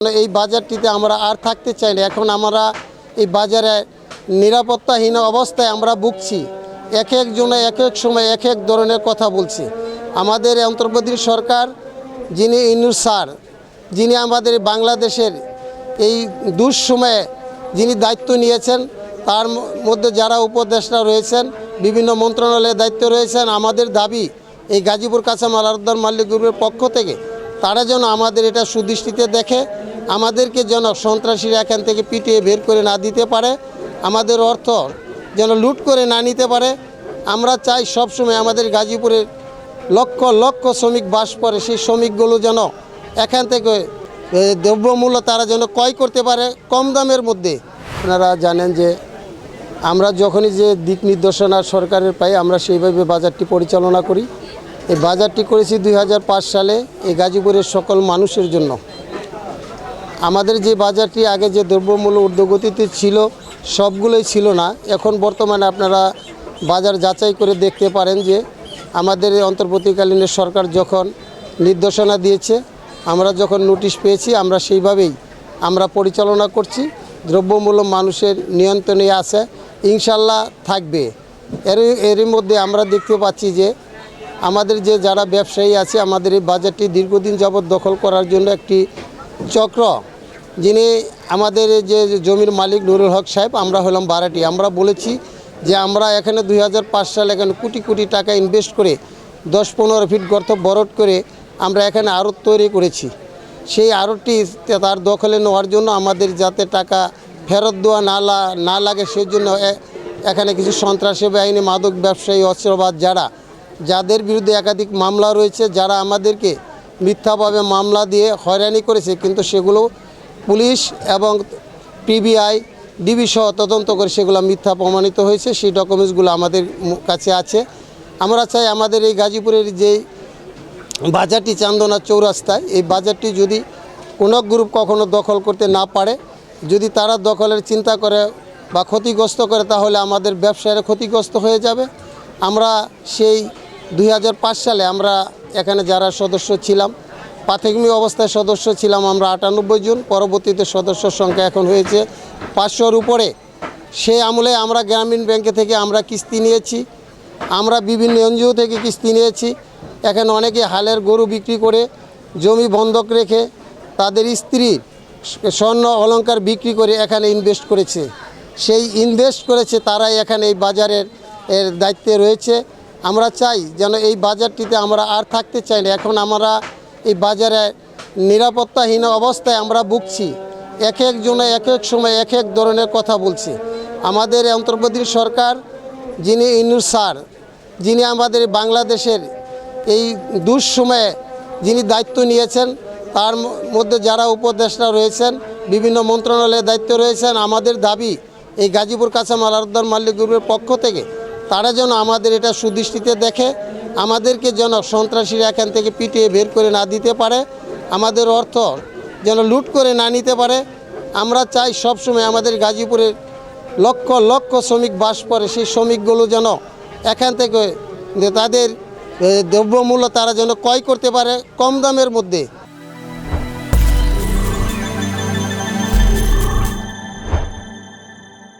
এই বাজারটিতে আমরা আর থাকতে চাই না। এখন আমরা এই বাজারে নিরাপত্তাহীন অবস্থায় আমরা ভুগছি। এক একজনে এক এক সময় এক এক ধরনের কথা বলছি। আমাদের অন্তর্বর্তী সরকার যিনি ইউনূস স্যার, যিনি আমাদের বাংলাদেশের এই দুঃসময়ে যিনি দায়িত্ব নিয়েছেন, তার মধ্যে যারা উপদেষ্টা রয়েছেন, বিভিন্ন মন্ত্রণালয়ের দায়িত্ব রয়েছেন, আমাদের দাবি এই গাজীপুর কাঁচামাল আড়তদার মালিক গ্রুপের পক্ষ থেকে তারা যেন আমাদের এটা সুদৃষ্টিতে দেখে, আমাদেরকে যেন সন্ত্রাসীরা এখান থেকে পিটিয়ে বের করে না দিতে পারে, আমাদের অর্থ যেন লুট করে না নিতে পারে। আমরা চাই সবসময় আমাদের গাজীপুরের লক্ষ লক্ষ শ্রমিক বাস করে, সেই শ্রমিকগুলো যেন এখান থেকে দ্রব্যমূল্য তারা যেন ক্রয় করতে পারে কম দামের মধ্যে। আপনারা জানেন যে আমরা যখনই যে দিক নির্দেশনা সরকারের পাই, আমরা সেইভাবে বাজারটি পরিচালনা করি। এই বাজারটি করেছি 2005 সালে এই গাজীপুরের সকল মানুষের জন্য। আমাদের যে বাজারটি আগে যে দ্রব্যমূল্য ঊর্ধ্বগতিতে ছিল সবগুলোই ছিল না। এখন বর্তমানে আপনারা বাজার যাচাই করে দেখতে পারেন যে আমাদের অন্তর্বর্তীকালীন সরকার যখন নির্দেশনা দিয়েছে, আমরা যখন নোটিশ পেয়েছি, আমরা সেইভাবেই আমরা পরিচালনা করছি। দ্রব্যমূল্য মানুষের নিয়ন্ত্রণে আছে, ইনশাল্লাহ থাকবে। এরই মধ্যে আমরা দেখতে পাচ্ছি যে আমাদের যে যারা ব্যবসায়ী আছে, আমাদের এই বাজারটি দীর্ঘদিন যাবৎ দখল করার জন্য একটি চক্র, যিনি আমাদের যে জমির মালিক নুরুল হক সাহেব, আমরা হলাম ভাড়াটি। আমরা বলেছি যে আমরা এখানে 2005 সালে এখানে কোটি কোটি টাকা ইনভেস্ট করে 10-15 ফিট গর্ত বরট করে আমরা এখানে আড়ত তৈরি করেছি। সেই আড়তটি তার দখলে নেওয়ার জন্য আমাদের যাতে টাকা ফেরত দেওয়া না লাগে, সেই জন্য এখানে কিছু সন্ত্রাসী বাহিনী, মাদক ব্যবসায়ী, অস্ত্রবাদ যাদের বিরুদ্ধে একাধিক মামলা রয়েছে, যারা আমাদেরকে মিথ্যাভাবে মামলা দিয়ে হয়রানি করেছে, কিন্তু সেগুলো পুলিশ এবং পিবিআই ডিবি সহ তদন্ত করে সেগুলো মিথ্যা প্রমাণিত হয়েছে। সেই ডকুমেন্টসগুলো আমাদের কাছে আছে। আমরা চাই আমাদের এই গাজীপুরের যে বাজারটি চান্দনা চৌরাস্তায়, এই বাজারটি যদি কোনো গ্রুপ কখনো দখল করতে না পারে, যদি তারা দখলের চিন্তা করে বা ক্ষতিগ্রস্ত করে, তাহলে আমাদের ব্যবসায়ীরা ক্ষতিগ্রস্ত হয়ে যাবে। আমরা সেই 2005 সালে আমরা এখানে যারা সদস্য ছিলাম, প্রাথমিক অবস্থায় সদস্য ছিলাম আমরা 98 জন, পরবর্তীতে সদস্য সংখ্যা এখন হয়েছে 500-র উপরে। সেই আমলে আমরা গ্রামীণ ব্যাংকে থেকে আমরা কিস্তি নিয়েছি, আমরা বিভিন্ন এনজিও থেকে কিস্তি নিয়েছি। এখানে অনেকে হালের গরু বিক্রি করে, জমি বন্ধক রেখে, তাদের স্ত্রীর স্বর্ণ অলংকার বিক্রি করে এখানে ইনভেস্ট করেছে। সেই ইনভেস্ট করেছে তারাই এখানে এই বাজারের দায়িত্বে রয়েছে। আমরা চাই যেন এই বাজারটিতে আমরা আর থাকতে চাই না। এখন আমরা এই বাজারে নিরাপত্তাহীন অবস্থায় আমরা ভুগছি। এক একজনে এক এক সময় এক এক ধরনের কথা বলছি। আমাদের অন্তর্বর্তী সরকার যিনি ইউনূস স্যার, যিনি আমাদের বাংলাদেশের এই দুঃসময়ে যিনি দায়িত্ব নিয়েছেন, তার মধ্যে যারা উপদেষ্টা রয়েছেন, বিভিন্ন মন্ত্রণালয়ের দায়িত্ব রয়েছেন, আমাদের দাবি এই গাজীপুর কাঁচামাল আড়তদার মালিক গ্রুপের পক্ষ থেকে তারা যেন আমাদের এটা সুদৃষ্টিতে দেখে, আমাদেরকে যেন সন্ত্রাসীরা এখান থেকে পিটিয়ে বের করে না দিতে পারে, আমাদের অর্থ যেন লুট করে না নিতে পারে। আমরা চাই সবসময় আমাদের গাজীপুরের লক্ষ লক্ষ শ্রমিক বাস করে, সেই শ্রমিকগুলো যেন এখান থেকে তাদের দ্রব্যমূল্য তারা যেন ক্রয় করতে পারে কম দামের মধ্যে।